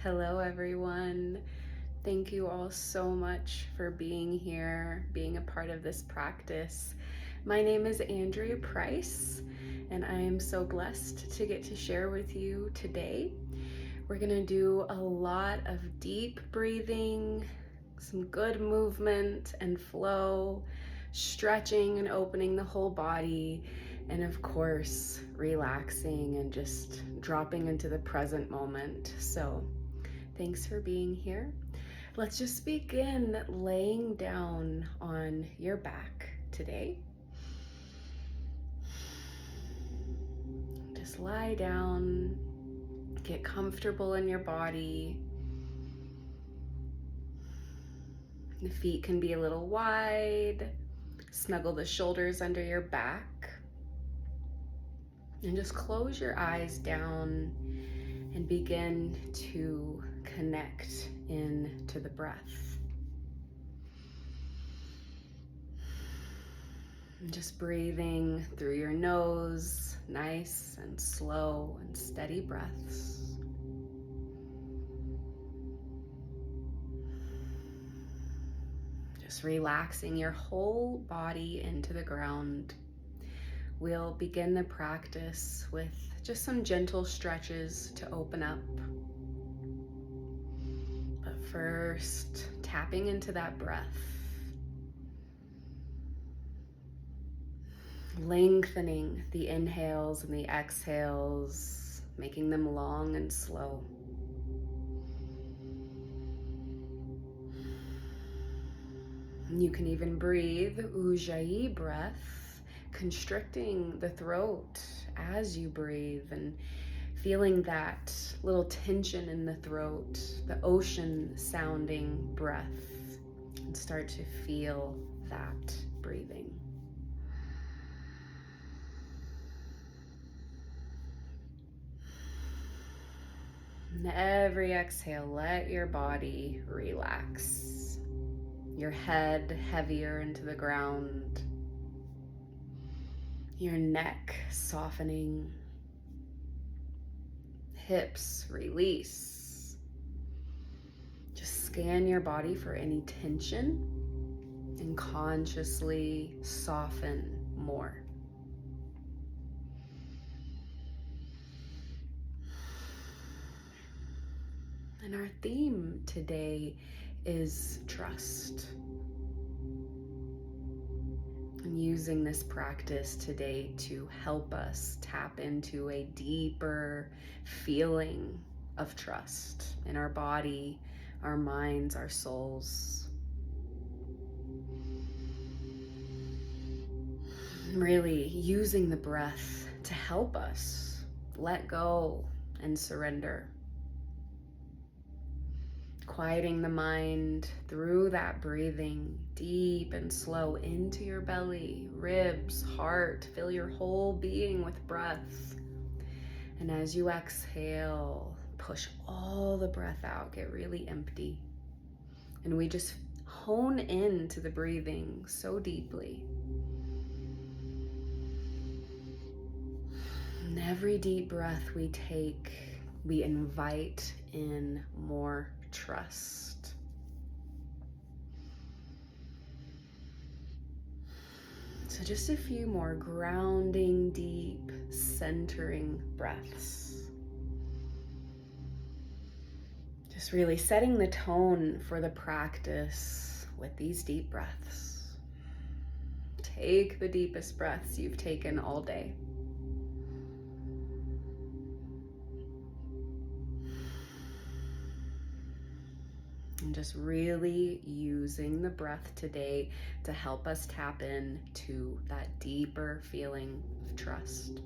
Hello, everyone. Thank you all so much for being here, being a part of this practice. My name is Andrea Price, and I am so blessed to get to share with you today. We're going to do a lot of deep breathing, some good movement and flow, stretching and opening the whole body, and of course, relaxing and just dropping into the present moment. So, thanks for being here. Let's just begin laying down on your back today. Just lie down, get comfortable in your body. The feet can be a little wide. Snuggle the shoulders under your back. And just close your eyes down and begin to connect into the breath. And just breathing through your nose, nice and slow and steady breaths. Just relaxing your whole body into the ground. We'll begin the practice with just some gentle stretches to open up. But first, tapping into that breath. Lengthening the inhales and the exhales, making them long and slow. You can even breathe Ujjayi breath, constricting the throat as you breathe and feeling that little tension in the throat, the ocean sounding breath, and start to feel that breathing. And every exhale, let your body relax. Your head heavier into the ground. Your neck softening. Hips release. Just scan your body for any tension and consciously soften more. And our theme today is trust. I'm using this practice today to help us tap into a deeper feeling of trust in our body, our minds, our souls. Really using the breath to help us let go and surrender. Quieting the mind through that breathing deep and slow into your belly, ribs, heart. Fill your whole being with breath. And as you exhale, push all the breath out, get really empty. And we just hone into the breathing so deeply. And every deep breath we take, we invite in more trust. So just a few more grounding, deep, centering breaths. Just really setting the tone for the practice with these deep breaths. Take the deepest breaths you've taken all day. And just really using the breath today to help us tap into that deeper feeling of trust.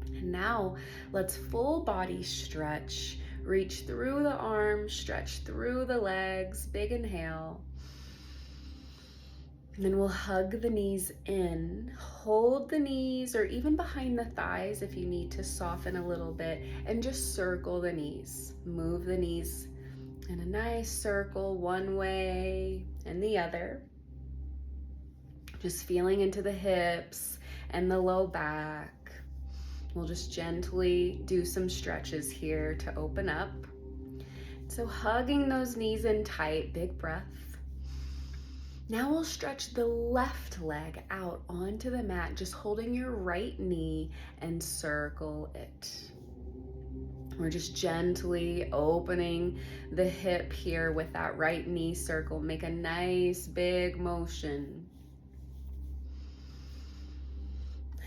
And now let's full body stretch. Reach through the arms, stretch through the legs. Big inhale. And then we'll hug the knees in, hold the knees or even behind the thighs if you need to soften a little bit, and just circle the knees. Move the knees in a nice circle, one way and the other. Just feeling into the hips and the low back. We'll just gently do some stretches here to open up. So hugging those knees in tight, big breath. Now we'll stretch the left leg out onto the mat, just holding your right knee and circle it. We're just gently opening the hip here with that right knee circle. Make a nice big motion.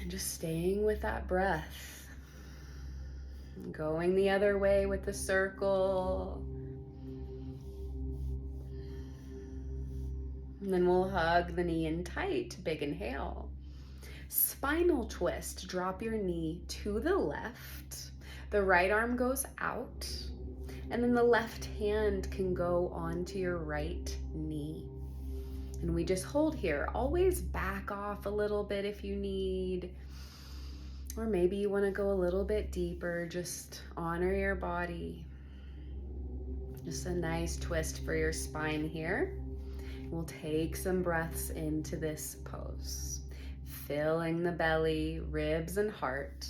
And just staying with that breath. Going the other way with the circle. And then we'll hug the knee in tight, big inhale. Spinal twist, drop your knee to the left. The right arm goes out, and then the left hand can go onto your right knee. And we just hold here. Always back off a little bit if you need, or maybe you want to go a little bit deeper. Just honor your body. Just a nice twist for your spine here. We'll take some breaths into this pose, filling the belly, ribs, and heart.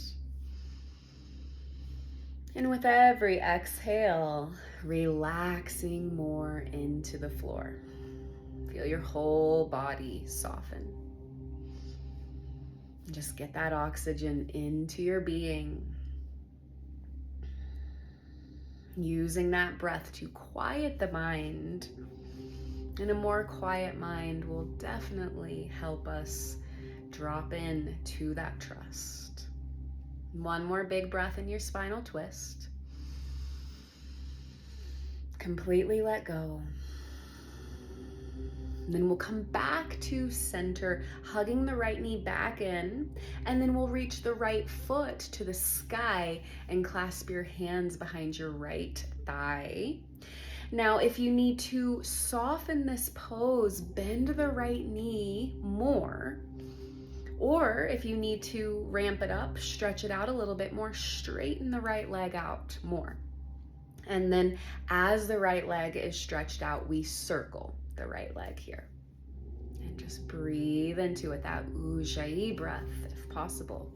And with every exhale, relaxing more into the floor. Feel your whole body soften. Just get that oxygen into your being. Using that breath to quiet the mind. And a more quiet mind will definitely help us drop in to that trust. One more big breath in your spinal twist. Completely let go. And then we'll come back to center, hugging the right knee back in, and then we'll reach the right foot to the sky and clasp your hands behind your right thigh. Now, if you need to soften this pose, bend the right knee more. Or if you need to ramp it up, stretch it out a little bit more, straighten the right leg out more. And then as the right leg is stretched out, we circle the right leg here. And just breathe into it, that Ujjayi breath if possible.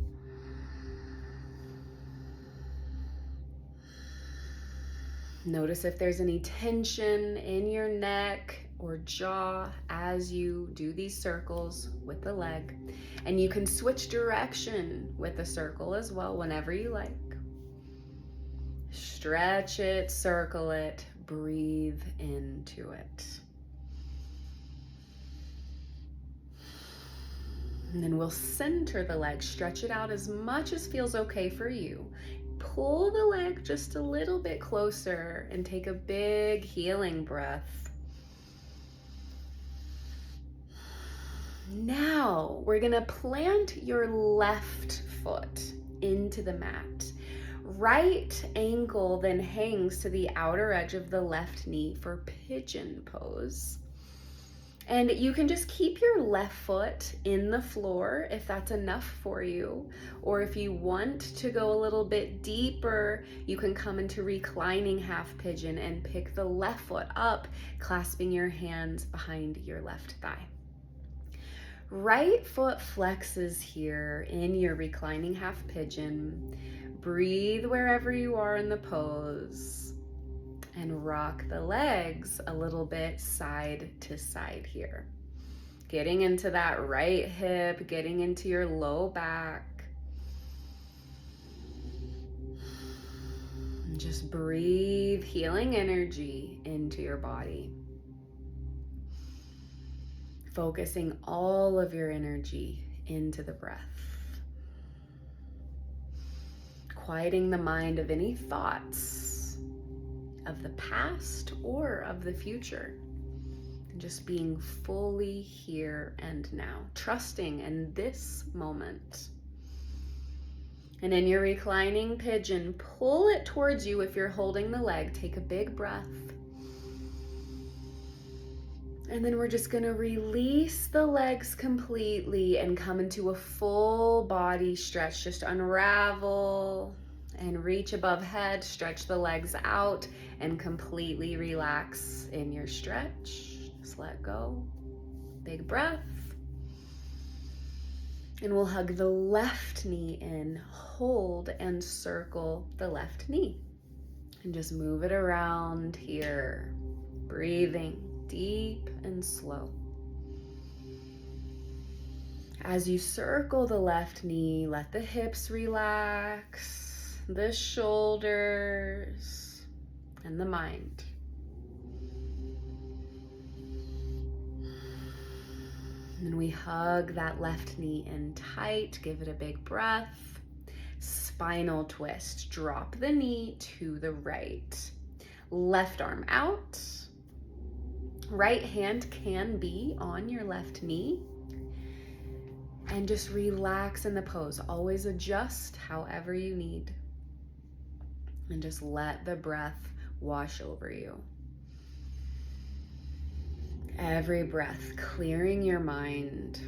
Notice if there's any tension in your neck or jaw as you do these circles with the leg. And you can switch direction with the circle as well whenever you like. Stretch it, circle it, breathe into it. And then we'll center the leg, stretch it out as much as feels okay for you. Pull the leg just a little bit closer and take a big healing breath. Now we're gonna plant your left foot into the mat. Right ankle then hangs to the outer edge of the left knee for pigeon pose. And you can just keep your left foot in the floor if that's enough for you. Or if you want to go a little bit deeper, you can come into reclining half pigeon and pick the left foot up, clasping your hands behind your left thigh. Right foot flexes here in your reclining half pigeon. Breathe wherever you are in the pose. And rock the legs a little bit side to side here. Getting into that right hip, getting into your low back. And just breathe healing energy into your body. Focusing all of your energy into the breath. Quieting the mind of any thoughts of the past or of the future. And just being fully here and now, trusting in this moment. And in your reclining pigeon, pull it towards you. If you're holding the leg, take a big breath. And then we're just gonna release the legs completely and come into a full body stretch. Just unravel and reach above head, stretch the legs out and completely relax in your stretch. Just let go. Big breath. And we'll hug the left knee in, hold and circle the left knee. And just move it around here, breathing deep and slow. As you circle the left knee, let the hips relax, the shoulders, and the mind. And we hug that left knee in tight, give it a big breath. Spinal twist, drop the knee to the right. Left arm out. Right hand can be on your left knee. And just relax in the pose. Always adjust however you need. And just let the breath wash over you. Every breath, clearing your mind.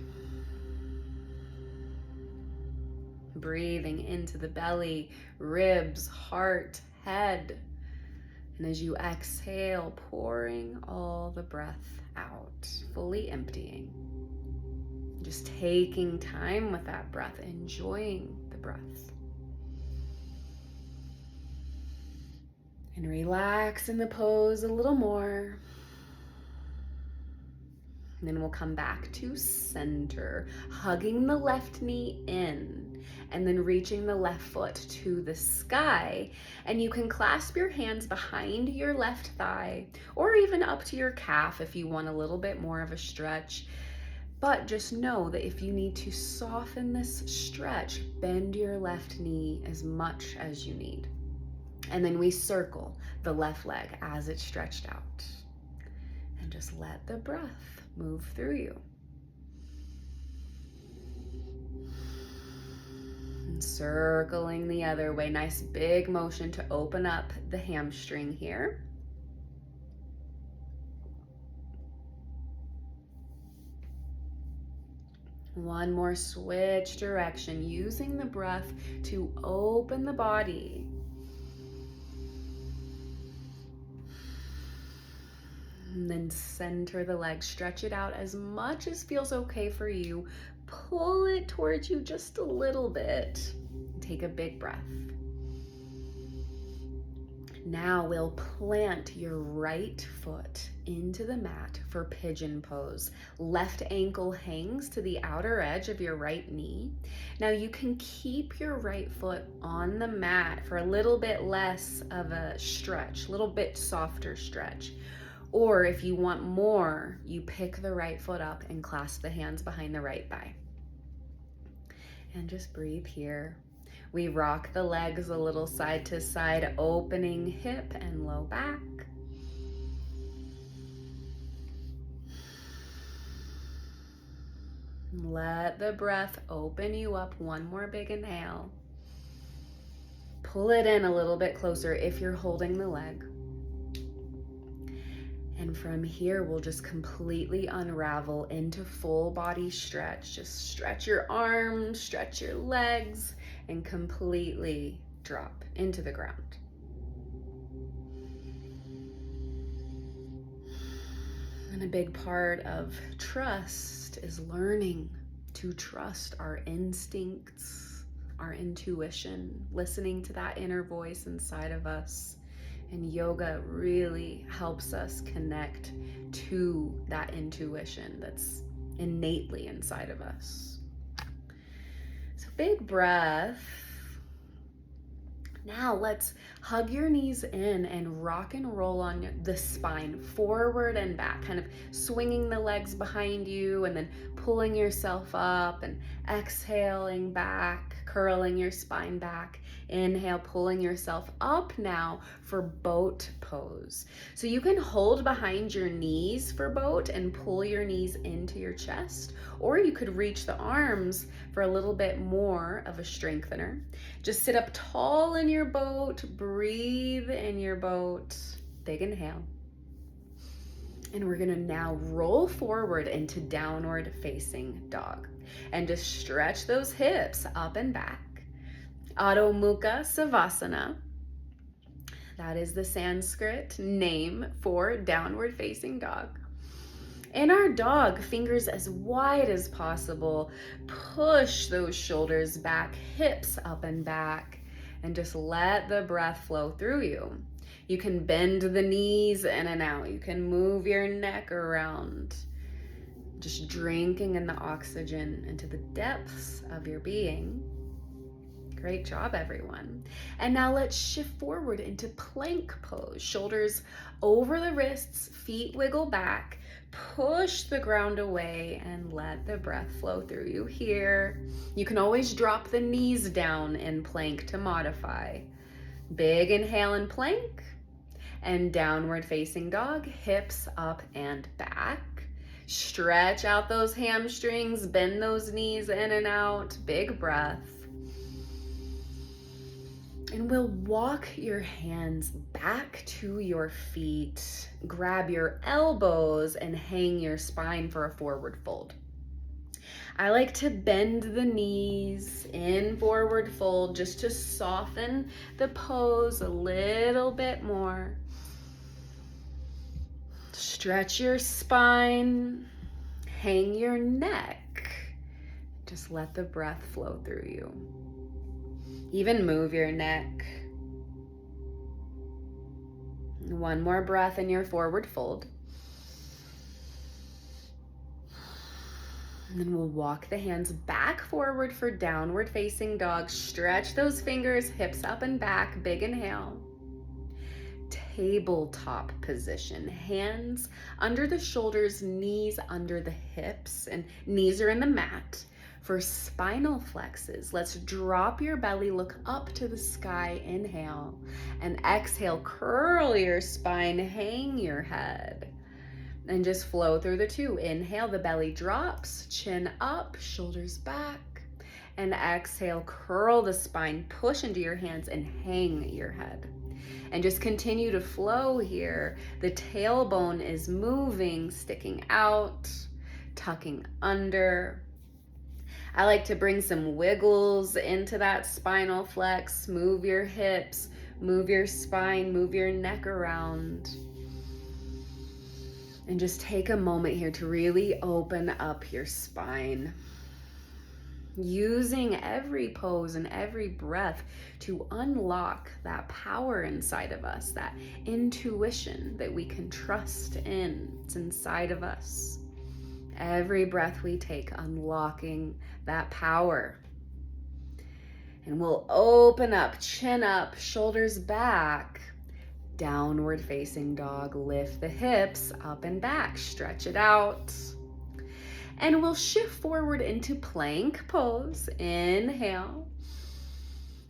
Breathing into the belly, ribs, heart, head. And as you exhale, pouring all the breath out, fully emptying. Just taking time with that breath, enjoying the breath. And relax in the pose a little more. And then we'll come back to center, hugging the left knee in, and then reaching the left foot to the sky. And you can clasp your hands behind your left thigh, or even up to your calf if you want a little bit more of a stretch. But just know that if you need to soften this stretch, bend your left knee as much as you need. And then we circle the left leg as it's stretched out. And just let the breath move through you. And circling the other way, nice big motion to open up the hamstring here. One more switch direction, using the breath to open the body. And then center the leg, stretch it out as much as feels okay for you. Pull it towards you just a little bit. Take a big breath. Now we'll plant your right foot into the mat for pigeon pose. Left ankle hangs to the outer edge of your right knee. Now you can keep your right foot on the mat for a little bit less of a stretch, a little bit softer stretch. Or if you want more, you pick the right foot up and clasp the hands behind the right thigh. And just breathe here. We rock the legs a little side to side, opening hip and low back. Let the breath open you up. One more big inhale. Pull it in a little bit closer if you're holding the leg. And from here, we'll just completely unravel into full body stretch. Just stretch your arms, stretch your legs, and completely drop into the ground. And a big part of trust is learning to trust our instincts, our intuition, listening to that inner voice inside of us. And yoga really helps us connect to that intuition that's innately inside of us. So big breath. Now let's hug your knees in and rock and roll on the spine, forward and back, kind of swinging the legs behind you and then pulling yourself up and exhaling back, curling your spine back. Inhale, pulling yourself up now for boat pose. So you can hold behind your knees for boat and pull your knees into your chest, or you could reach the arms for a little bit more of a strengthener. Just sit up tall in your boat, breathe in your boat, big inhale. And we're gonna now roll forward into downward facing dog. And just stretch those hips up and back. Adho Mukha Savasana. That is the Sanskrit name for downward facing dog. In our dog, fingers as wide as possible. Push those shoulders back, hips up and back, and just let the breath flow through you. You can bend the knees in and out. You can move your neck around. Just drinking in the oxygen into the depths of your being. Great job, everyone. And now let's shift forward into plank pose. Shoulders over the wrists, feet wiggle back, push the ground away, and let the breath flow through you here. You can always drop the knees down in plank to modify. Big inhale in plank, and downward facing dog, hips up and back. Stretch out those hamstrings, bend those knees in and out, big breath. And we'll walk your hands back to your feet. Grab your elbows and hang your spine for a forward fold. I like to bend the knees in forward fold just to soften the pose a little bit more. Stretch your spine, hang your neck. Just let the breath flow through you. Even move your neck. One more breath in your forward fold. And then we'll walk the hands back forward for downward facing dog. Stretch those fingers, hips up and back, big inhale. Tabletop position, hands under the shoulders, knees under the hips, and knees are in the mat. For spinal flexes, let's drop your belly, look up to the sky, inhale, and exhale, curl your spine, hang your head, and just flow through the two. Inhale, the belly drops, chin up, shoulders back, and exhale, curl the spine, push into your hands, and hang your head. And just continue to flow here. The tailbone is moving, sticking out, tucking under. I like to bring some wiggles into that spinal flex. Move your hips, move your spine, move your neck around. And just take a moment here to really open up your spine. Using every pose and every breath to unlock that power inside of us, that intuition that we can trust in. It's inside of us. Every breath we take, unlocking that power. And we'll open up, chin up, shoulders back, downward facing dog. Lift the hips up and back, stretch it out. And we'll shift forward into plank pose. Inhale.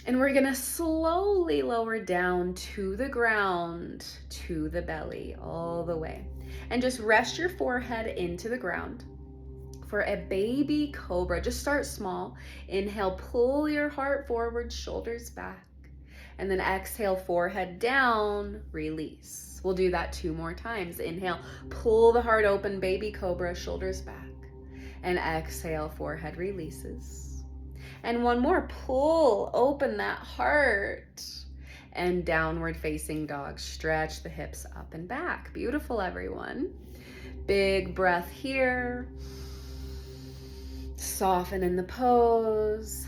And we're gonna slowly lower down to the ground, to the belly, all the way. And just rest your forehead into the ground. For a baby cobra, just start small. Inhale, pull your heart forward, shoulders back. And then exhale, forehead down, release. We'll do that 2 more times. Inhale, pull the heart open, baby cobra, shoulders back. And exhale, forehead releases. And one more, pull open that heart. And downward facing dog, stretch the hips up and back. Beautiful, everyone. Big breath here. Soften in the pose.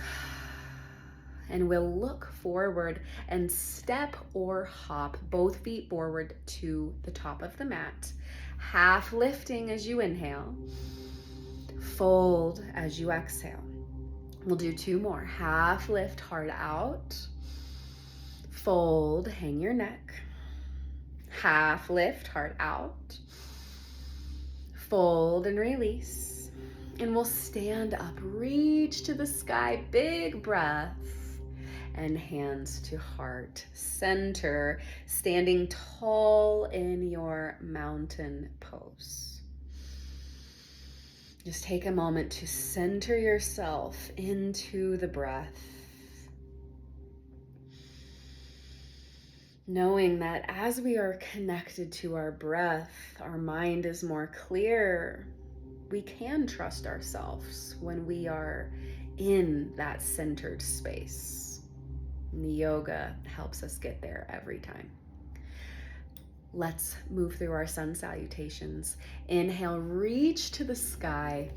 And we'll look forward and step or hop both feet forward to the top of the mat. Half lifting as you inhale. Fold as you exhale. We'll do 2 more. Half lift, heart out. Fold, hang your neck. Half lift, heart out. Fold and release. And we'll stand up, reach to the sky, big breath. And hands to heart center, standing tall in your mountain pose. Just take a moment to center yourself into the breath. Knowing that as we are connected to our breath, our mind is more clear. We can trust ourselves when we are in that centered space. And the yoga helps us get there every time. Let's move through our sun salutations. Inhale, reach to the sky.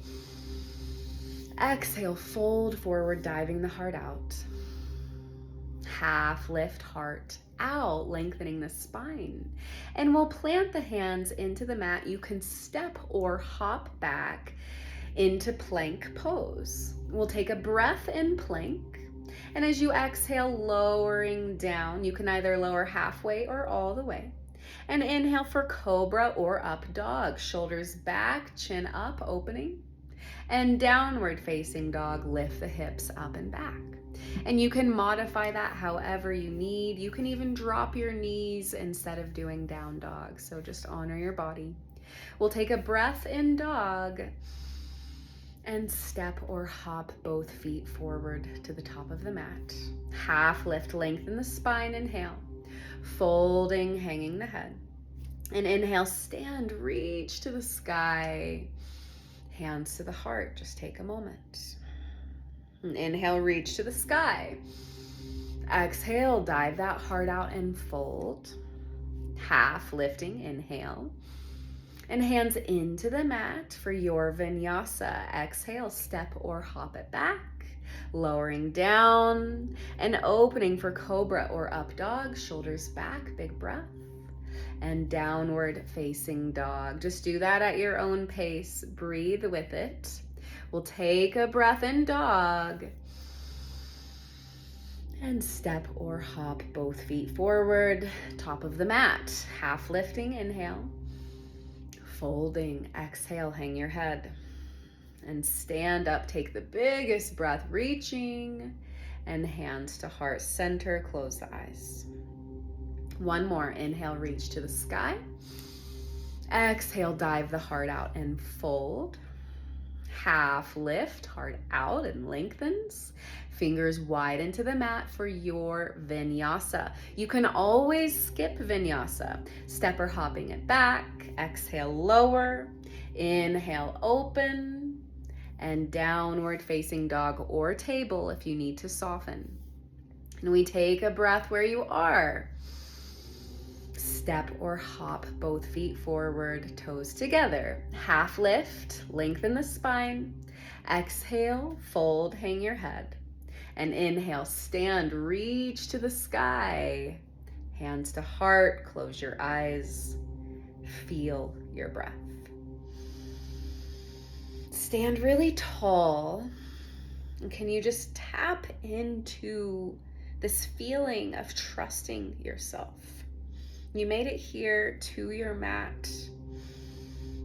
Exhale, fold forward, diving the heart out. Half lift, heart out, lengthening the spine. And we'll plant the hands into the mat. You can step or hop back into plank pose. We'll take a breath in plank. And as you exhale, lowering down, you can either lower halfway or all the way. And inhale for cobra or up dog. Shoulders back, chin up, opening. And downward facing dog, lift the hips up and back. And you can modify that however you need. You can even drop your knees instead of doing down dog. So just honor your body. We'll take a breath in dog and step or hop both feet forward to the top of the mat. Half lift, lengthen the spine, inhale. Folding, hanging the head. And inhale, stand, reach to the sky. Hands to the heart, just take a moment. And inhale, reach to the sky. Exhale, dive that heart out and fold. Half lifting, inhale. And hands into the mat for your vinyasa. Exhale, step or hop it back. Lowering down and opening for cobra or up dog. Shoulders back, big breath. And downward facing dog. Just do that at your own pace. Breathe with it. We'll take a breath in dog. And step or hop both feet forward, top of the mat. Half lifting, inhale. Folding, exhale, hang your head. And stand up, take the biggest breath, reaching. And hands to heart center, close the eyes. One more, inhale, reach to the sky. Exhale, dive the heart out and fold. Half lift, heart out and lengthens. Fingers wide into the mat for your vinyasa. You can always skip vinyasa. Step or hopping it back. Exhale, lower. Inhale, open. And downward facing dog or table if you need to soften. And we take a breath where you are. Step or hop both feet forward, toes together. Half lift, lengthen the spine. Exhale, fold, hang your head. And inhale, stand, reach to the sky. Hands to heart, close your eyes. Feel your breath. Stand really tall. And can you just tap into this feeling of trusting yourself? You made it here to your mat.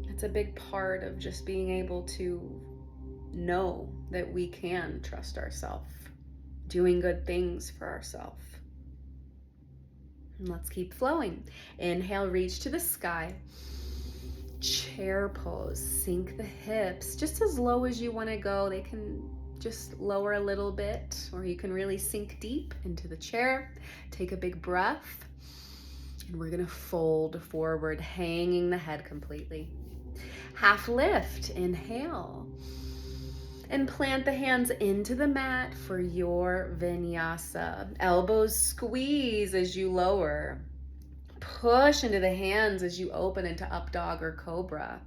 It's a big part of just being able to know that we can trust ourselves, doing good things for ourselves. And let's keep flowing. Inhale, reach to the sky. Chair pose, sink the hips just as low as you want to go. They can just lower a little bit, or you can really sink deep into the chair. Take a big breath. And we're gonna fold forward, hanging the head completely. Half lift, inhale. And plant the hands into the mat for your vinyasa. Elbows squeeze as you lower. Push into the hands as you open into up dog or cobra.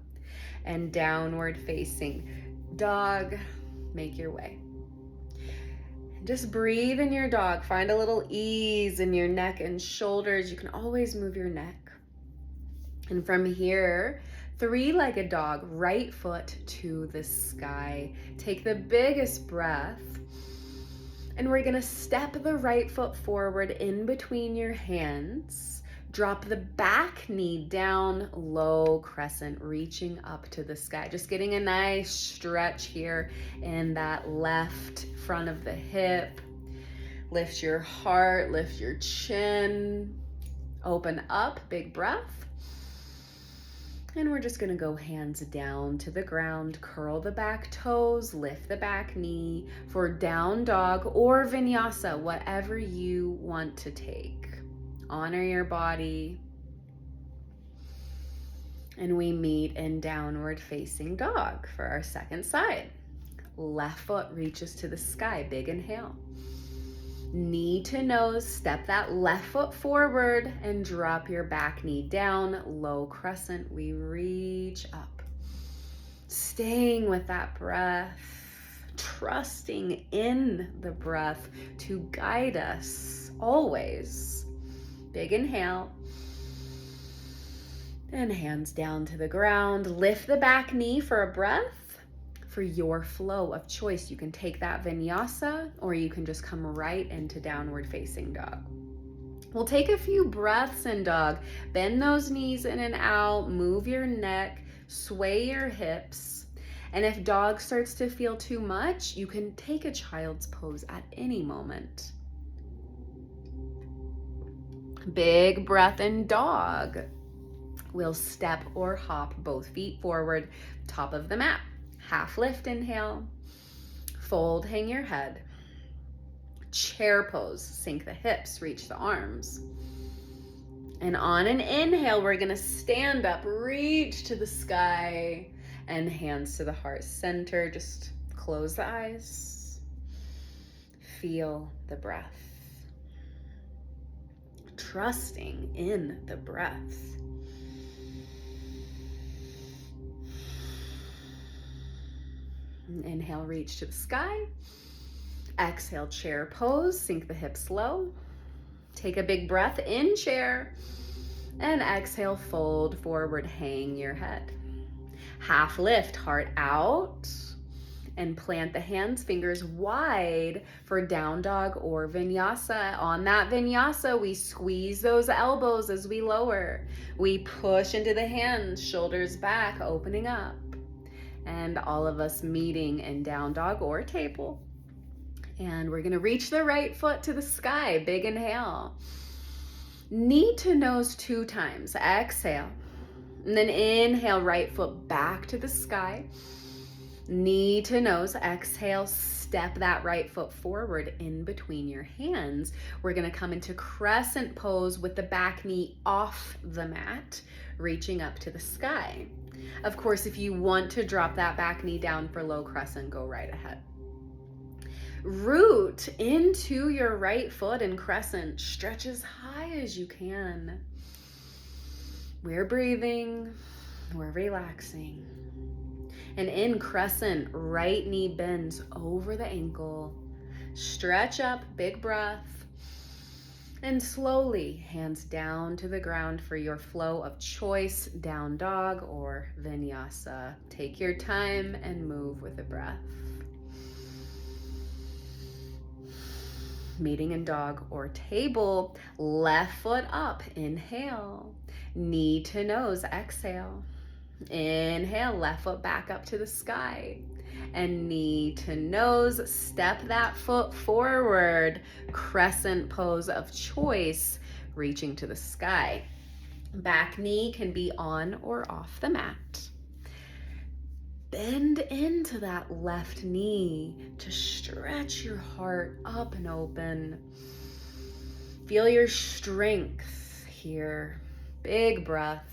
And downward facing dog, make your way. Just breathe in your dog. Find a little ease in your neck and shoulders. You can always move your neck. And from here, three-legged dog, right foot to the sky. Take the biggest breath. And we're gonna step the right foot forward in between your hands. Drop the back knee down, low crescent, reaching up to the sky. Just getting a nice stretch here in that left front of the hip. Lift your heart, lift your chin. Open up, big breath. And we're just gonna go hands down to the ground, curl the back toes, lift the back knee for down dog or vinyasa, whatever you want to take. Honor your body. And we meet in downward facing dog for our second side. Left foot reaches to the sky, big inhale. Knee to nose, step that left foot forward and drop your back knee down, low crescent, we reach up. Staying with that breath, trusting in the breath to guide us always. Big inhale. And hands down to the ground. Lift the back knee for a breath. For your flow of choice, you can take that vinyasa or you can just come right into downward facing dog. We'll take a few breaths in dog. Bend those knees in and out, move your neck, sway your hips. And if dog starts to feel too much, you can take a child's pose at any moment. Big breath in dog. We'll step or hop both feet forward, top of the mat. Half lift, inhale. Fold, hang your head. Chair pose, sink the hips, reach the arms. And on an inhale, we're gonna stand up, reach to the sky, and hands to the heart center. Just close the eyes. Feel the breath. Trusting in the breath. Inhale, reach to the sky. Exhale, chair pose, sink the hips low. Take a big breath in chair. And exhale, fold forward, hang your head. Half lift, heart out. And plant the hands, fingers wide for down dog or vinyasa. On that vinyasa, we squeeze those elbows as we lower. We push into the hands, shoulders back, opening up. And all of us meeting in down dog or table. And we're gonna reach the right foot to the sky, big inhale. Knee to nose 2 times, exhale. And then inhale, right foot back to the sky. Knee to nose, exhale, step that right foot forward in between your hands. We're gonna come into crescent pose with the back knee off the mat, reaching up to the sky. Of course, if you want to drop that back knee down for low crescent, go right ahead. Root into your right foot in crescent. Stretch as high as you can. We're breathing, we're relaxing. And in crescent, right knee bends over the ankle. Stretch up, big breath. And slowly, hands down to the ground for your flow of choice, down dog or vinyasa. Take your time and move with the breath. Meeting in dog or table, left foot up, inhale. Knee to nose, exhale. Inhale, left foot back up to the sky. And knee to nose, step that foot forward. Crescent pose of choice, reaching to the sky. Back knee can be on or off the mat. Bend into that left knee to stretch your heart up and open. Feel your strength here. Big breath.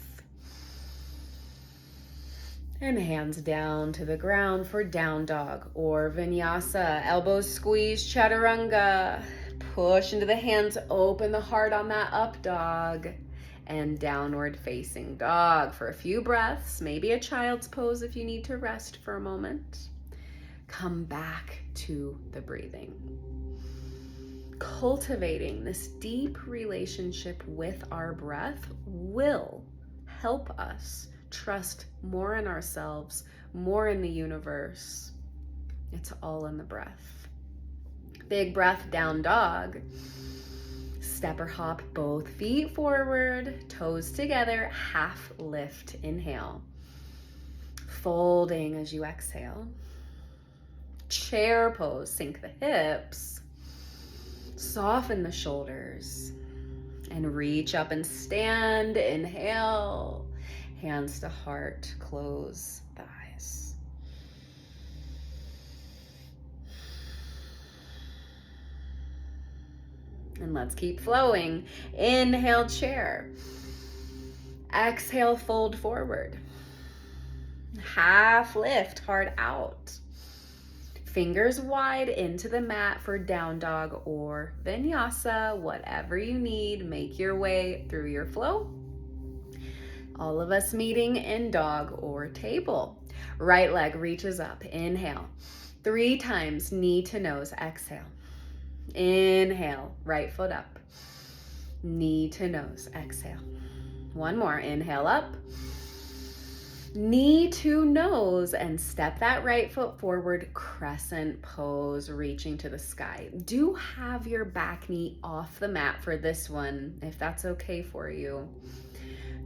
And hands down to the ground for down dog or vinyasa. Elbows squeeze, chaturanga. Push into the hands, open the heart on that up dog. And downward facing dog for a few breaths. Maybe a child's pose if you need to rest for a moment. Come back to the breathing. Cultivating this deep relationship with our breath will help us trust more in ourselves, more in the universe. It's all in the breath. Big breath, down dog. Step or hop both feet forward, toes together, half lift, inhale. Folding as you exhale. Chair pose, sink the hips. Soften the shoulders. And reach up and stand, inhale. Hands to heart, close the eyes. And let's keep flowing. Inhale, chair. Exhale, fold forward. Half lift, heart out. Fingers wide into the mat for down dog or vinyasa. Whatever you need, make your way through your flow. All of us meeting in dog or table. Right leg reaches up. Inhale. 3 times, knee to nose. Exhale. Inhale, right foot up. knee to nose, exhale. One more, inhale up, knee to nose, and step that right foot forward, crescent pose, reaching to the sky. Do have your back knee off the mat for this one, if that's okay for you.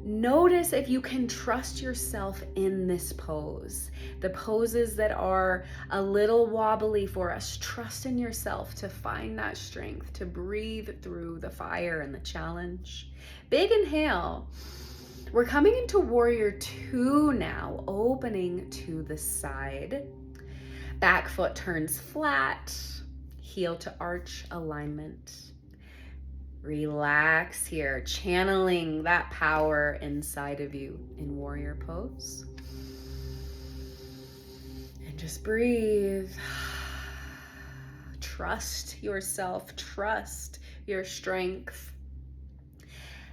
Notice if you can trust yourself in this pose. The poses that are a little wobbly for us, trust in yourself to find that strength, to breathe through the fire and the challenge. Big inhale. We're coming into warrior two now, opening to the side. Back foot turns flat, heel to arch alignment. Relax here, channeling that power inside of you in warrior pose. And just breathe. Trust yourself, trust your strength.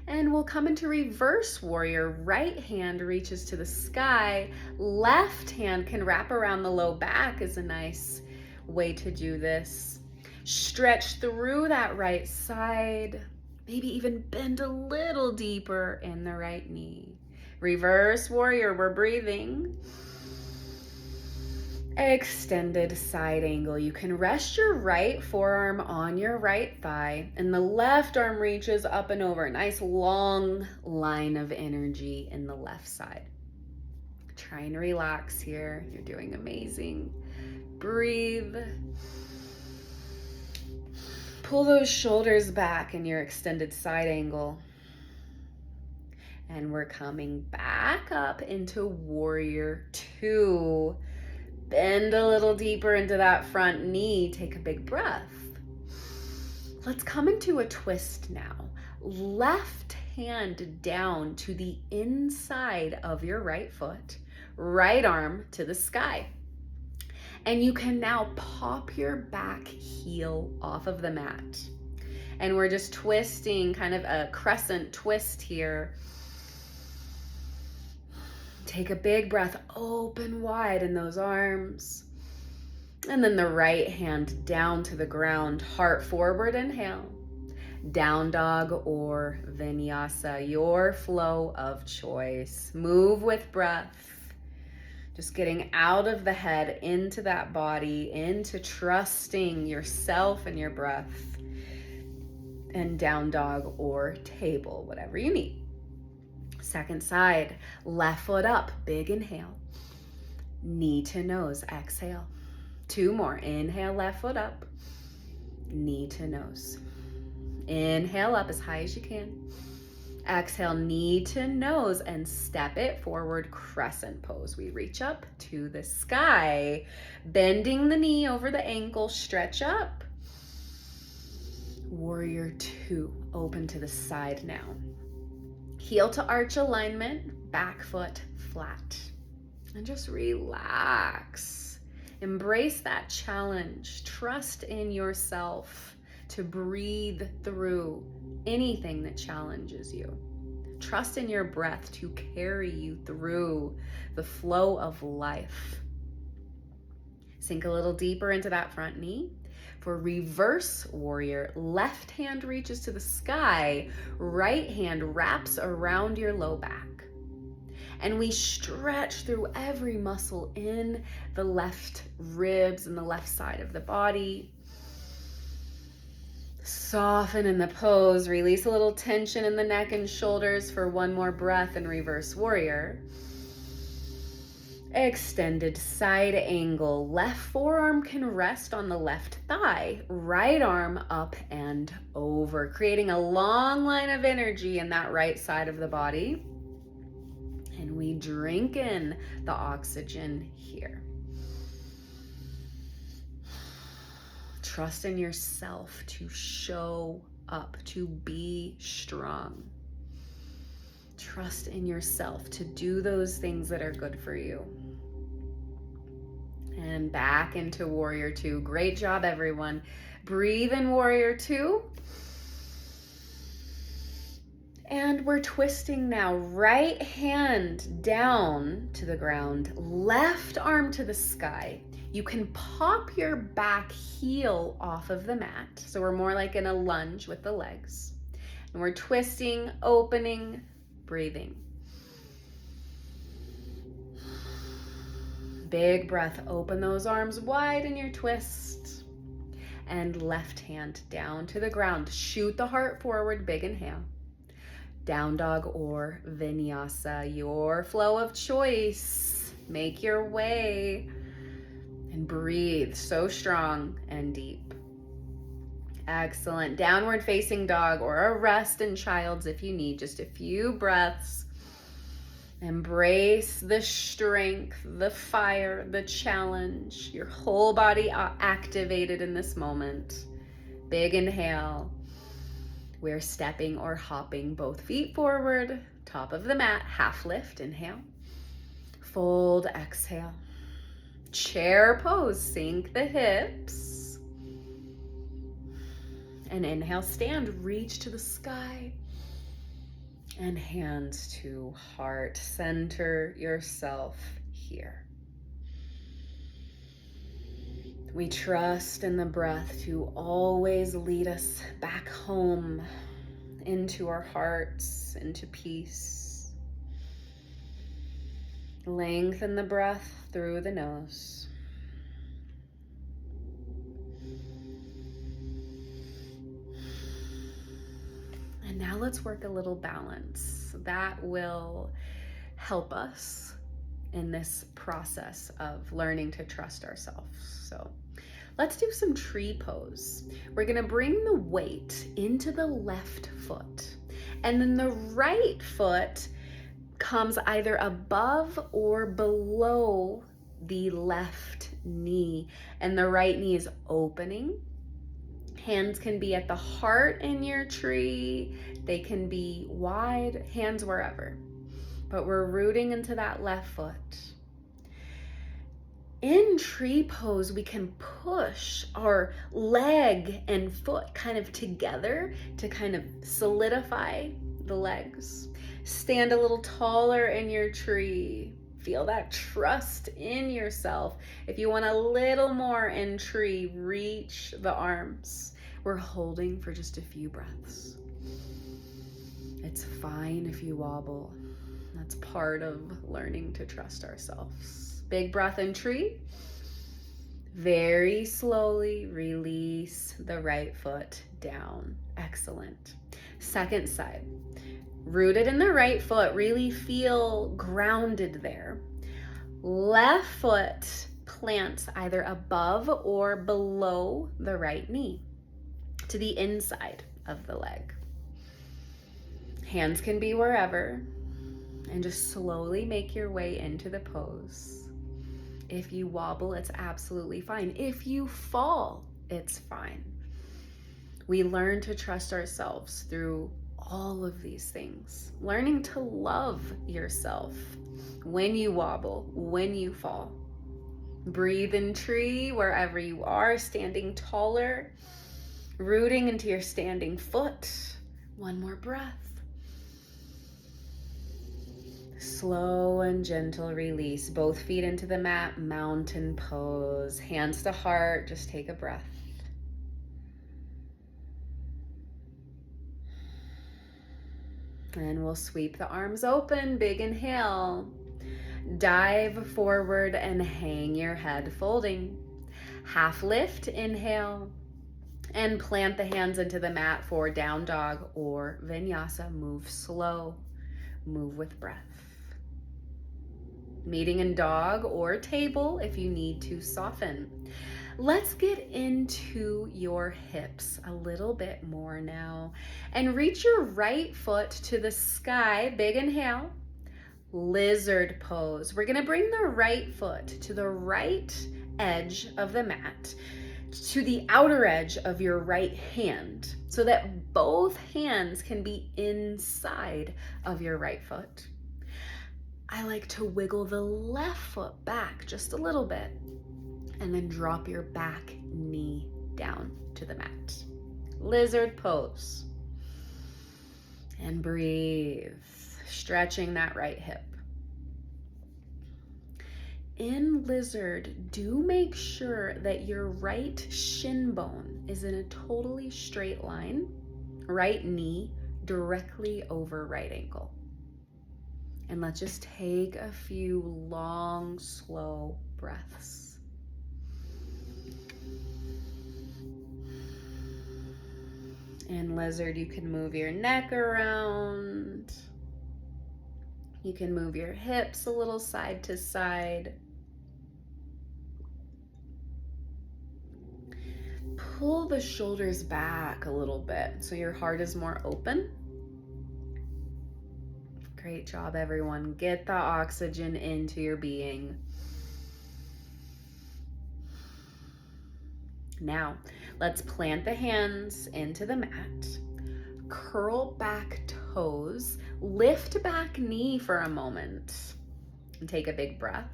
And we'll come into reverse warrior. Right hand reaches to the sky. Left hand can wrap around the low back is a nice way to do this. Stretch through that right side. Maybe even bend a little deeper in the right knee. Reverse warrior, we're breathing. Extended side angle. You can rest your right forearm on your right thigh and the left arm reaches up and over. Nice long line of energy in the left side. Try and relax here. You're doing amazing. Breathe. Pull those shoulders back in your extended side angle. And we're coming back up into warrior two. Bend a little deeper into that front knee. Take a big breath. Let's come into a twist now. Left hand down to the inside of your right foot. Right arm to the sky. And you can now pop your back heel off of the mat. And we're just twisting, kind of a crescent twist here. Take a big breath, open wide in those arms. And then the right hand down to the ground, heart forward, inhale. Down dog or vinyasa, your flow of choice. Move with breath. Just getting out of the head, into that body, into trusting yourself and your breath. And down dog or table, whatever you need. Second side, left foot up, big inhale. Knee to nose, exhale. Two more, inhale, left foot up. Knee to nose. Inhale up as high as you can. Exhale, knee to nose and step it forward, crescent pose. We reach up to the sky, bending the knee over the ankle, stretch up. Warrior two, open to the side now. Heel to arch alignment, back foot flat. And just relax. Embrace that challenge. Trust in yourself to breathe through anything that challenges you. Trust in your breath to carry you through the flow of life. Sink a little deeper into that front knee. For reverse warrior, left hand reaches to the sky, right hand wraps around your low back. And we stretch through every muscle in the left ribs and the left side of the body. Soften in the pose, release a little tension in the neck and shoulders for one more breath in reverse warrior. Extended side angle, left forearm can rest on the left thigh, right arm up and over, creating a long line of energy in that right side of the body. And we drink in the oxygen here. Trust in yourself to show up, to be strong. Trust in yourself to do those things that are good for you. And back into warrior two. Great job, everyone. Breathe in warrior two. And we're twisting now. Right hand down to the ground, left arm to the sky. You can pop your back heel off of the mat. So we're more like in a lunge with the legs. And we're twisting, opening, breathing. Big breath, open those arms wide in your twist. And left hand down to the ground. Shoot the heart forward, big inhale. Down dog or vinyasa, your flow of choice. Make your way. And breathe so strong and deep. Excellent. Downward facing dog or a rest in child's if you need. Just a few breaths. Embrace the strength, the fire, the challenge. Your whole body activated in this moment. Big inhale. We're stepping or hopping both feet forward. Top of the mat, half lift. Inhale. Fold, exhale. Chair pose, sink the hips. And inhale, stand, reach to the sky. And hands to heart. Center yourself here. We trust in the breath to always lead us back home, into our hearts, into peace. Lengthen the breath through the nose. And now let's work a little balance. That will help us in this process of learning to trust ourselves. So let's do some tree pose. We're gonna bring the weight into the left foot, and then the right foot comes either above or below the left knee, and the right knee is opening. Hands can be at the heart in your tree. They can be wide, hands wherever. But we're rooting into that left foot. In tree pose, we can push our leg and foot kind of together to kind of solidify the legs. Stand a little taller in your tree. Feel that trust in yourself. If you want a little more in tree, reach the arms. We're holding for just a few breaths. It's fine if you wobble. That's part of learning to trust ourselves. Big breath in tree. Very slowly release the right foot down. Excellent. Second side. Rooted in the right foot, really feel grounded there. Left foot plants either above or below the right knee to the inside of the leg. Hands can be wherever, and just slowly make your way into the pose. If you wobble, it's absolutely fine. If you fall, it's fine. We learn to trust ourselves through all of these things. Learning to love yourself when you wobble, when you fall. Breathe in tree wherever you are, standing taller, rooting into your standing foot. One more breath. Slow and gentle release. Both feet into the mat, mountain pose. Hands to heart, just take a breath. And we'll sweep the arms open, big inhale. Dive forward and hang your head, folding. Half lift, inhale. And plant the hands into the mat for down dog or vinyasa. Move slow, move with breath. Meeting in dog or table if you need to soften. Let's get into your hips a little bit more now. And reach your right foot to the sky. Big inhale. Lizard pose. We're gonna bring the right foot to the right edge of the mat, to the outer edge of your right hand, so that both hands can be inside of your right foot. I like to wiggle the left foot back just a little bit, and then drop your back knee down to the mat. Lizard pose. And breathe, stretching that right hip. In lizard, do make sure that your right shin bone is in a totally straight line, right knee directly over right ankle. And let's just take a few long, slow breaths. In lizard, you can move your neck around. You can move your hips a little side to side. Pull the shoulders back a little bit so your heart is more open. Great job, everyone. Get the oxygen into your being. Now, let's plant the hands into the mat. Curl back toes. Lift back knee for a moment. And take a big breath.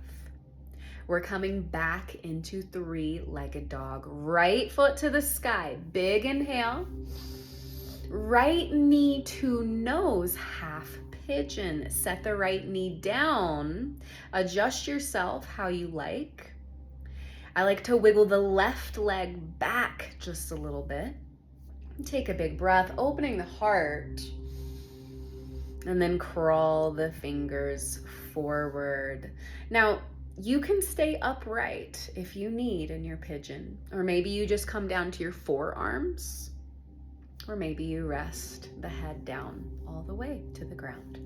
We're coming back into three-legged dog. Right foot to the sky. Big inhale. Right knee to nose, half pigeon. Set the right knee down. Adjust yourself how you like. I like to wiggle the left leg back just a little bit. Take a big breath, opening the heart. And then crawl the fingers forward. Now, you can stay upright if you need in your pigeon, or maybe you just come down to your forearms, or maybe you rest the head down all the way to the ground.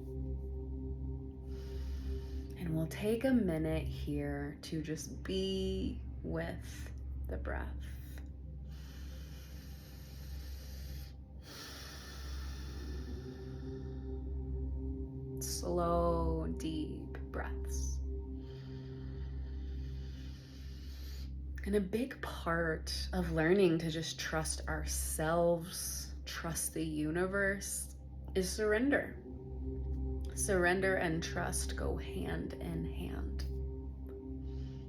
And we'll take a minute here to just be with the breath. Slow, deep breaths. And a big part of learning to just trust ourselves, trust the universe, is surrender. Surrender and trust go hand in hand.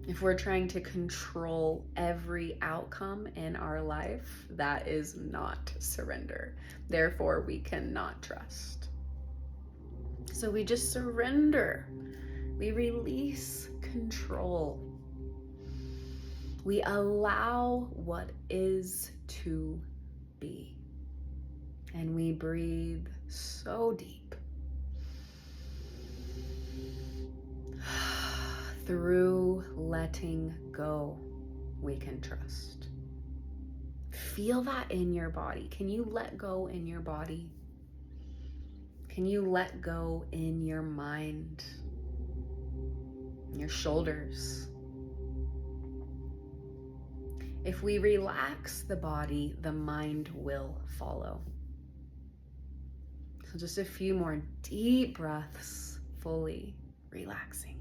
If we're trying to control every outcome in our life, that is not surrender. Therefore, we cannot trust. So we just surrender. We release control. We allow what is to be. And we breathe so deep. Through letting go, we can trust. Feel that in your body. Can you let go in your body? Can you let go in your mind? Your shoulders? If we relax the body, the mind will follow. So just a few more deep breaths, fully relaxing.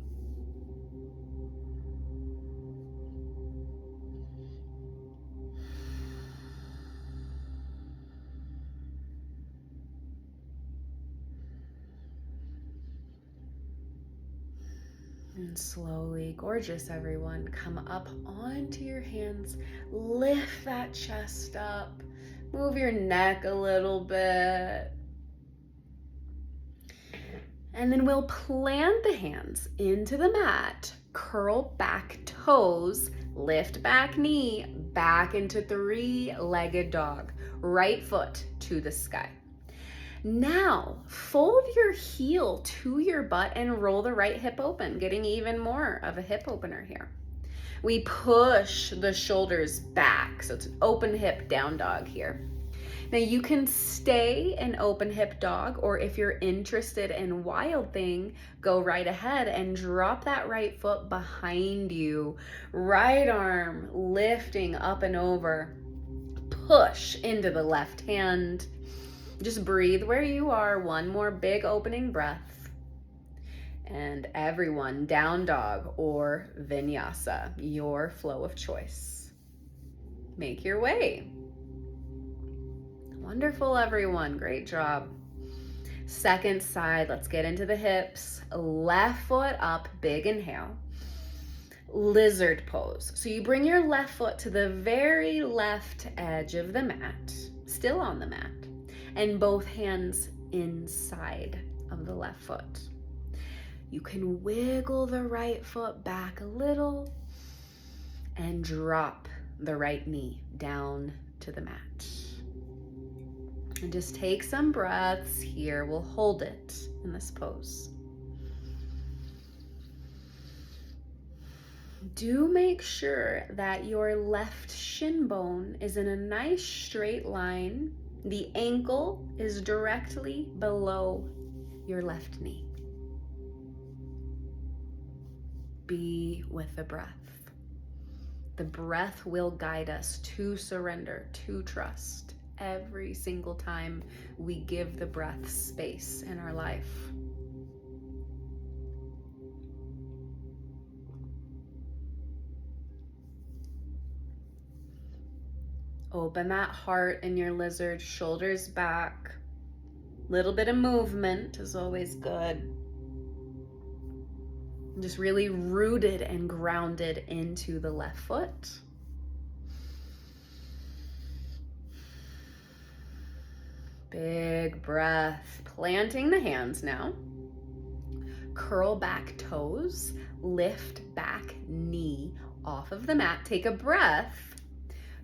And slowly, gorgeous everyone, come up onto your hands, lift that chest up, move your neck a little bit. And then we'll plant the hands into the mat, curl back toes, lift back knee, back into three-legged dog, right foot to the sky. Now, fold your heel to your butt and roll the right hip open, getting even more of a hip opener here. We push the shoulders back, so it's an open hip down dog here. Now you can stay in open hip dog, or if you're interested in wild thing, go right ahead and drop that right foot behind you. Right arm lifting up and over. Push into the left hand. Just breathe where you are. One more big opening breath. And everyone, down dog or vinyasa, your flow of choice. Make your way. Wonderful, everyone. Great job. Second side, let's get into the hips. Left foot up, big inhale. Lizard pose. So you bring your left foot to the very left edge of the mat, still on the mat, and both hands inside of the left foot. You can wiggle the right foot back a little and drop the right knee down to the mat. And just take some breaths here. We'll hold it in this pose. Do make sure that your left shin bone is in a nice straight line. The ankle is directly below your left knee. Be with the breath. The breath will guide us to surrender, to trust every single time we give the breath space in our life. Open that heart in your lizard, shoulders back. Little bit of movement is always good. Just really rooted and grounded into the left foot. Big breath. Planting the hands now. Curl back toes. Lift back knee off of the mat. Take a breath.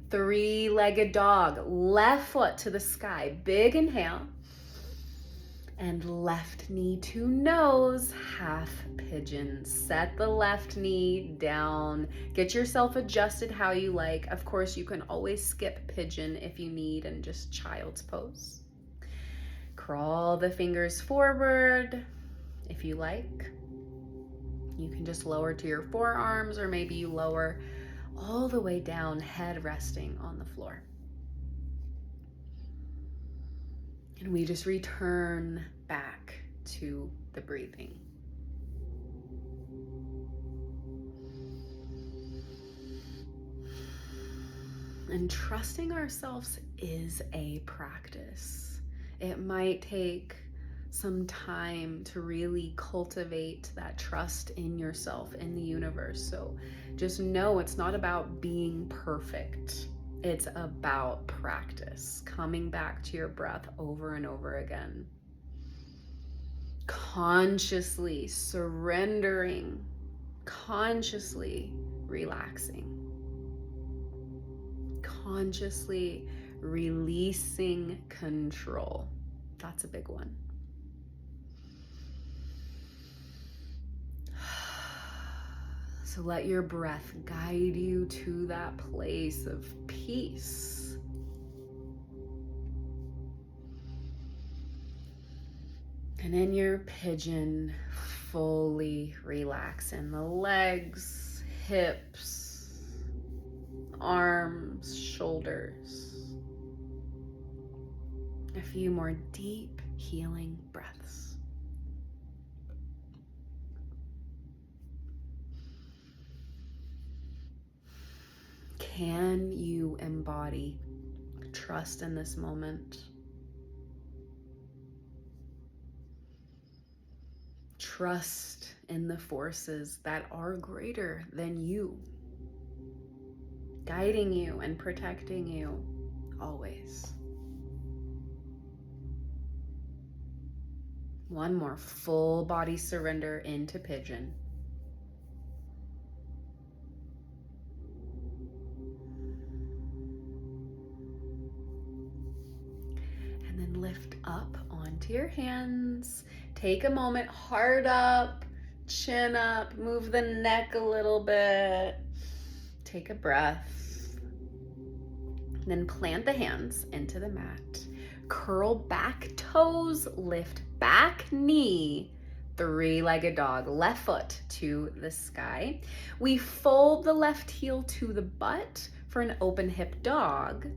Three-legged dog. Left foot to the sky. Big inhale. And left knee to nose, half pigeon. Set the left knee down. Get yourself adjusted how you like. Of course, you can always skip pigeon if you need and just child's pose. Crawl the fingers forward if you like. You can just lower to your forearms, or maybe you lower all the way down, head resting on the floor. And we just return back to the breathing. And trusting ourselves is a practice. It might take some time to really cultivate that trust in yourself, in the universe. So just know it's not about being perfect. It's about practice, coming back to your breath over and over again. Consciously surrendering, consciously relaxing, consciously releasing control. That's a big one. So let your breath guide you to that place of peace. And in your pigeon, fully relax in the legs, hips, arms, shoulders. A few more deep, healing breaths. Can you embody trust in this moment? Trust in the forces that are greater than you, guiding you and protecting you always. One more full body surrender into pigeon. And then lift up onto your hands. Take a moment, heart up, chin up, move the neck a little bit. Take a breath. Then plant the hands into the mat. Curl back toes, lift back knee. Three-legged dog, left foot to the sky. We fold the left heel to the butt for an open hip dog.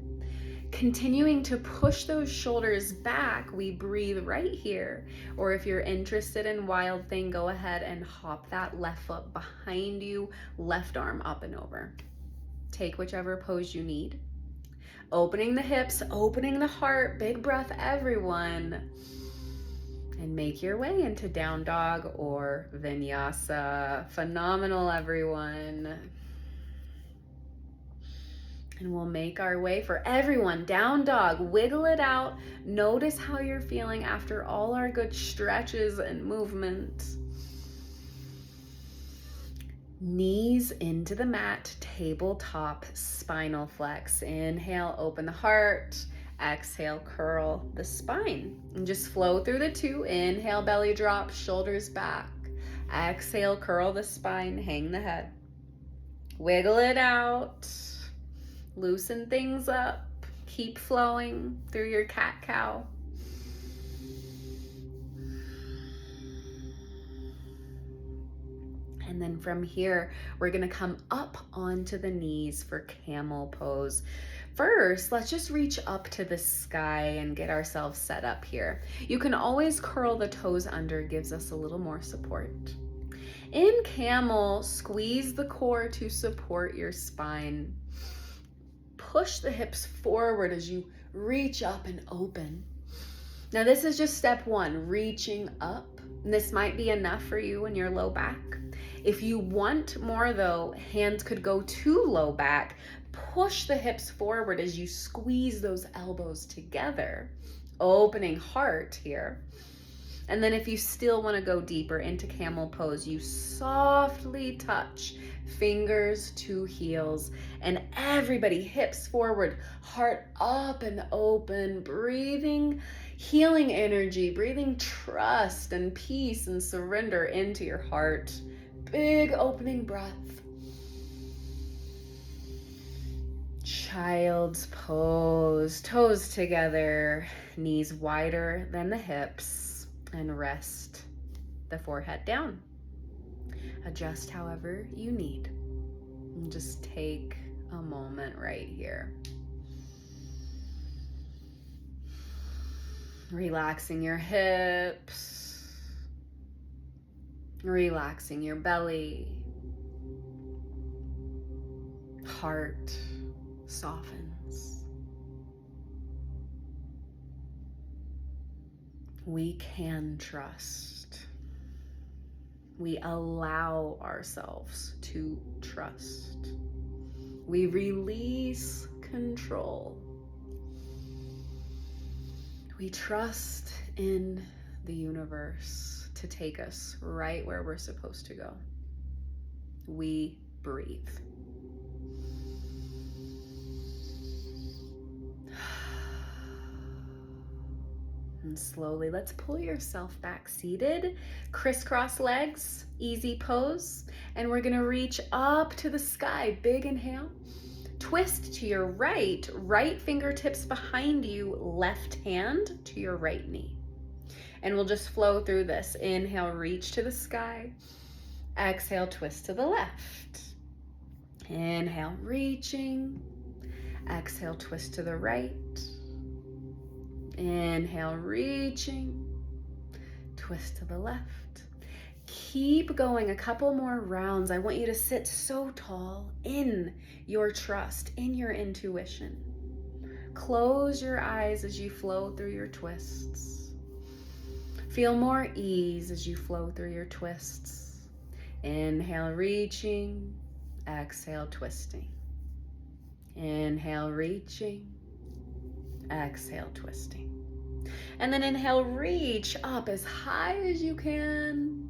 Continuing to push those shoulders back, we breathe right here. Or if you're interested in Wild Thing, go ahead and hop that left foot behind you, left arm up and over. Take whichever pose you need. Opening the hips, opening the heart, big breath everyone. And make your way into down dog or vinyasa. Phenomenal, everyone. And we'll make our way for everyone. Down dog, wiggle it out. Notice how you're feeling after all our good stretches and movement. Knees into the mat, tabletop, spinal flex. Inhale, open the heart. Exhale, curl the spine. And just flow through the 2. Inhale, belly drop, shoulders back. Exhale, curl the spine, hang the head. Wiggle it out. Loosen things up. Keep flowing through your cat-cow. And then from here, we're gonna come up onto the knees for camel pose. First, let's just reach up to the sky and get ourselves set up here. You can always curl the toes under, gives us a little more support. In camel, squeeze the core to support your spine. Push the hips forward as you reach up and open. Now this is just step 1, reaching up. And this might be enough for you in your low back. If you want more though, hands could go to low back. Push the hips forward as you squeeze those elbows together, opening heart here. And then if you still want to go deeper into camel pose, you softly touch fingers to heels, and everybody hips forward, heart up and open, breathing healing energy, breathing trust and peace and surrender into your heart. Big opening breath. Child's pose, toes together, knees wider than the hips, and rest the forehead down. Adjust however you need. And just take a moment right here. Relaxing your hips, relaxing your belly, heart softens. We can trust. We allow ourselves to trust. We release control. We trust in the universe to take us right where we're supposed to go. We breathe. And slowly, let's pull yourself back seated. Crisscross legs, easy pose. And we're gonna reach up to the sky. Big inhale. Twist to your right, right fingertips behind you, left hand to your right knee. And we'll just flow through this. Inhale, reach to the sky. Exhale, twist to the left. Inhale, reaching. Exhale, twist to the right. Inhale, reaching. Twist to the left. Keep going a couple more rounds. I want you to sit so tall in your trust, in your intuition. Close your eyes as you flow through your twists. Feel more ease as you flow through your twists. Inhale, reaching. Exhale, twisting. Inhale, reaching. Exhale, twisting. And then inhale, reach up as high as you can.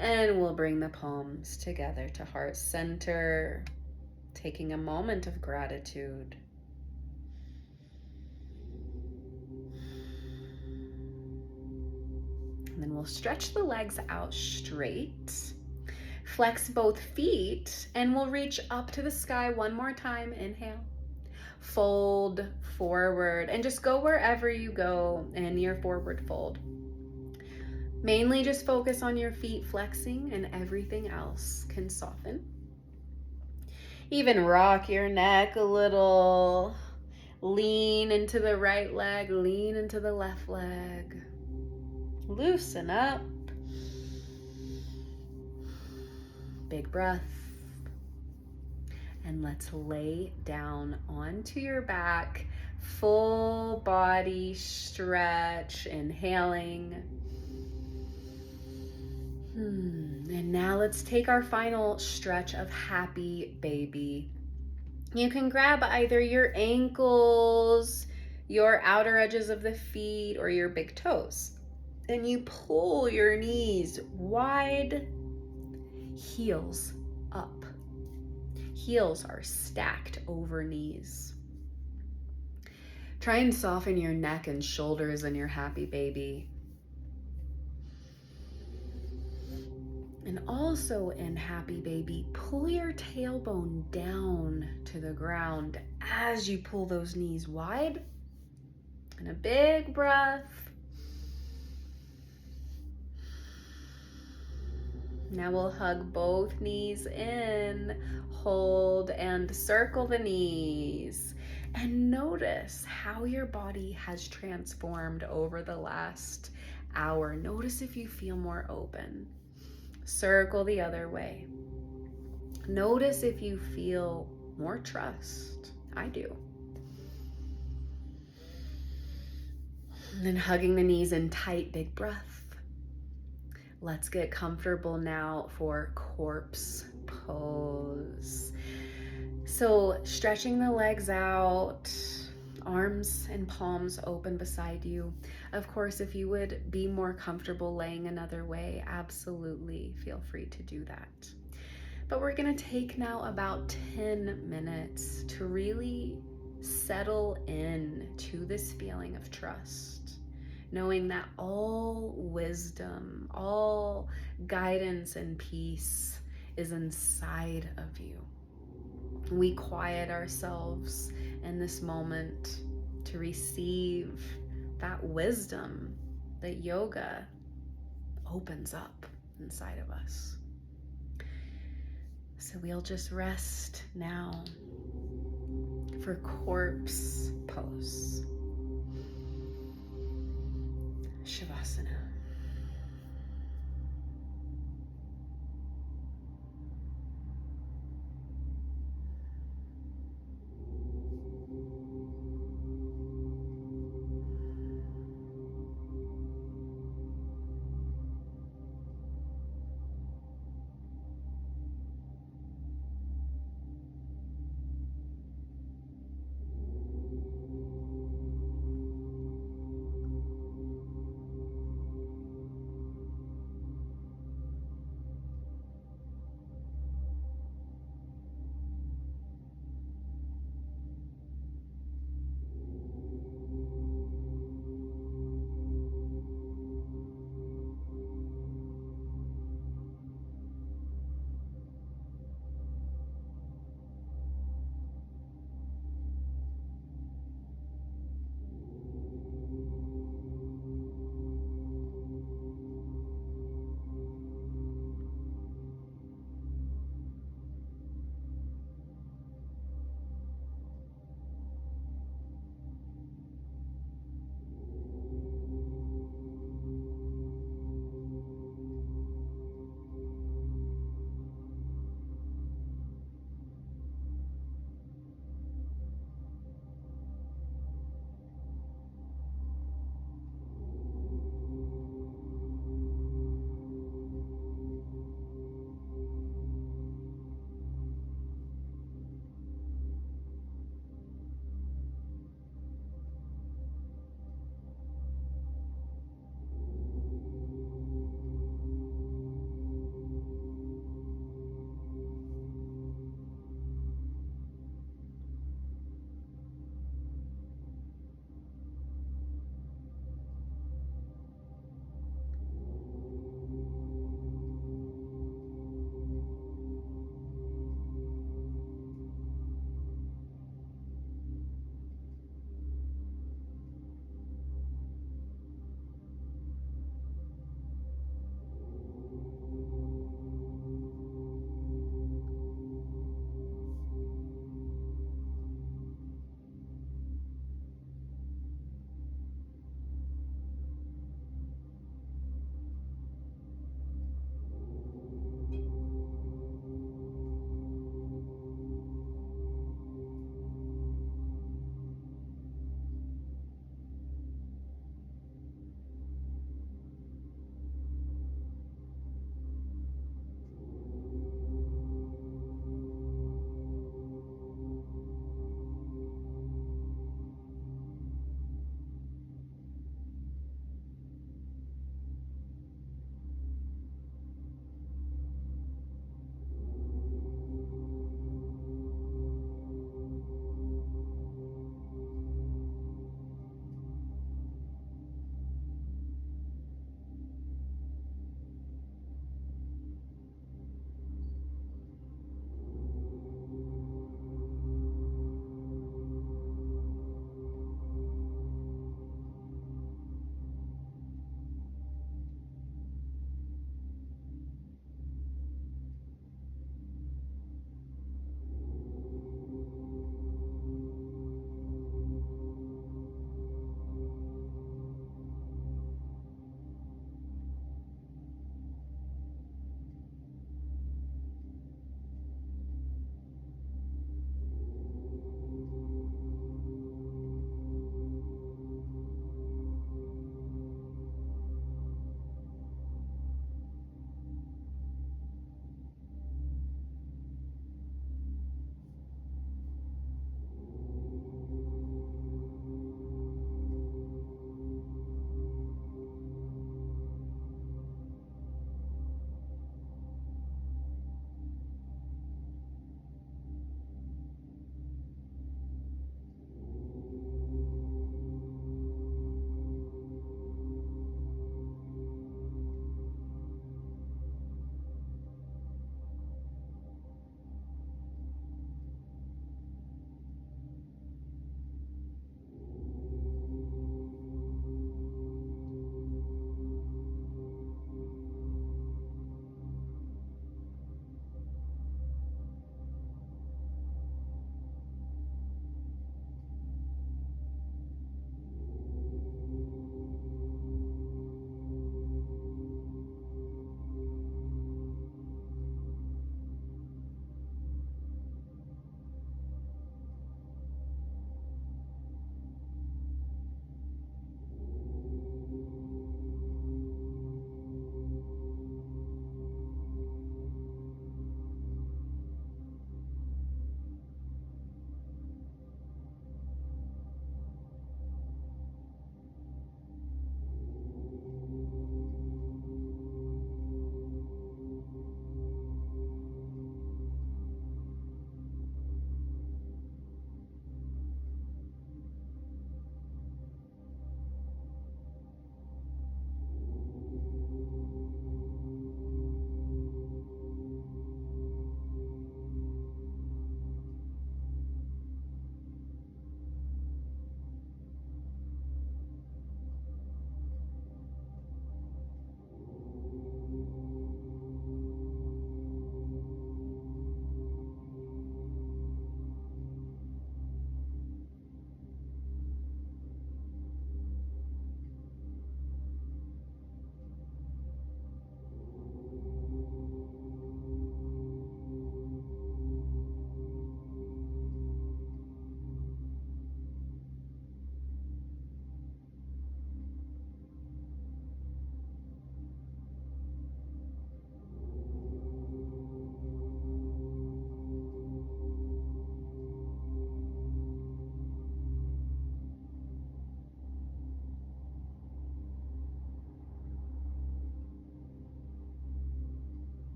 And we'll bring the palms together to heart center, taking a moment of gratitude. And then we'll stretch the legs out straight. Flex both feet, and we'll reach up to the sky one more time. Inhale. Fold forward, and just go wherever you go in your forward fold. Mainly just focus on your feet flexing, and everything else can soften. Even rock your neck a little. Lean into the right leg, lean into the left leg. Loosen up. Big breath. And let's lay down onto your back. Full body stretch, inhaling. And now let's take our final stretch of happy baby. You can grab either your ankles, your outer edges of the feet, or your big toes. And you pull your knees wide, heels up. Heels are stacked over knees. Try and soften your neck and shoulders in your happy baby. And also in happy baby, pull your tailbone down to the ground as you pull those knees wide. And a big breath. Now we'll hug both knees in, hold and circle the knees. And notice how your body has transformed over the last hour. Notice if you feel more open. Circle the other way. Notice if you feel more trust. I do. And then hugging the knees in tight, big breath. Let's get comfortable now for corpse pose. So stretching the legs out, arms and palms open beside you. Of course, if you would be more comfortable laying another way, absolutely feel free to do that. But we're gonna take now about 10 minutes to really settle in to this feeling of trust, knowing that all wisdom, all guidance and peace is inside of you. We quiet ourselves in this moment to receive that wisdom that yoga opens up inside of us. So we'll just rest now for corpse pose. Shavasana.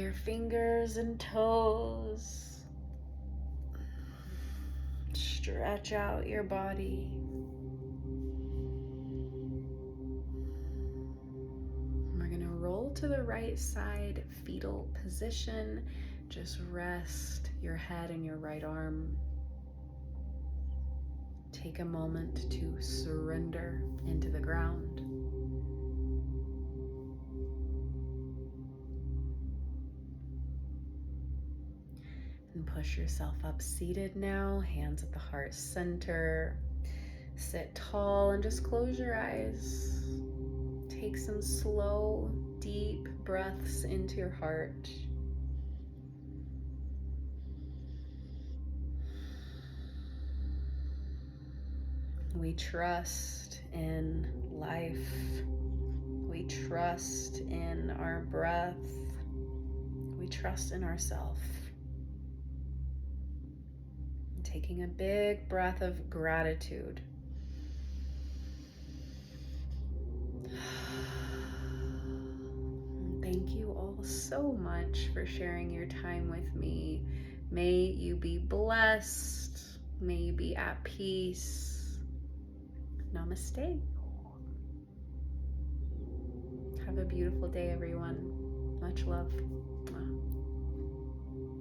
your fingers and toes. Stretch out your body. We're going to roll to the right side, fetal position. Just rest your head and your right arm. Take a moment to surrender into the ground. And push yourself up seated now, hands at the heart center. Sit tall and just close your eyes. Take some slow, deep breaths into your heart. We trust in life. We trust in our breath. We trust in ourselves. Taking a big breath of gratitude. Thank you all so much for sharing your time with me. May you be blessed. May you be at peace. Namaste. Have a beautiful day, everyone. Much love.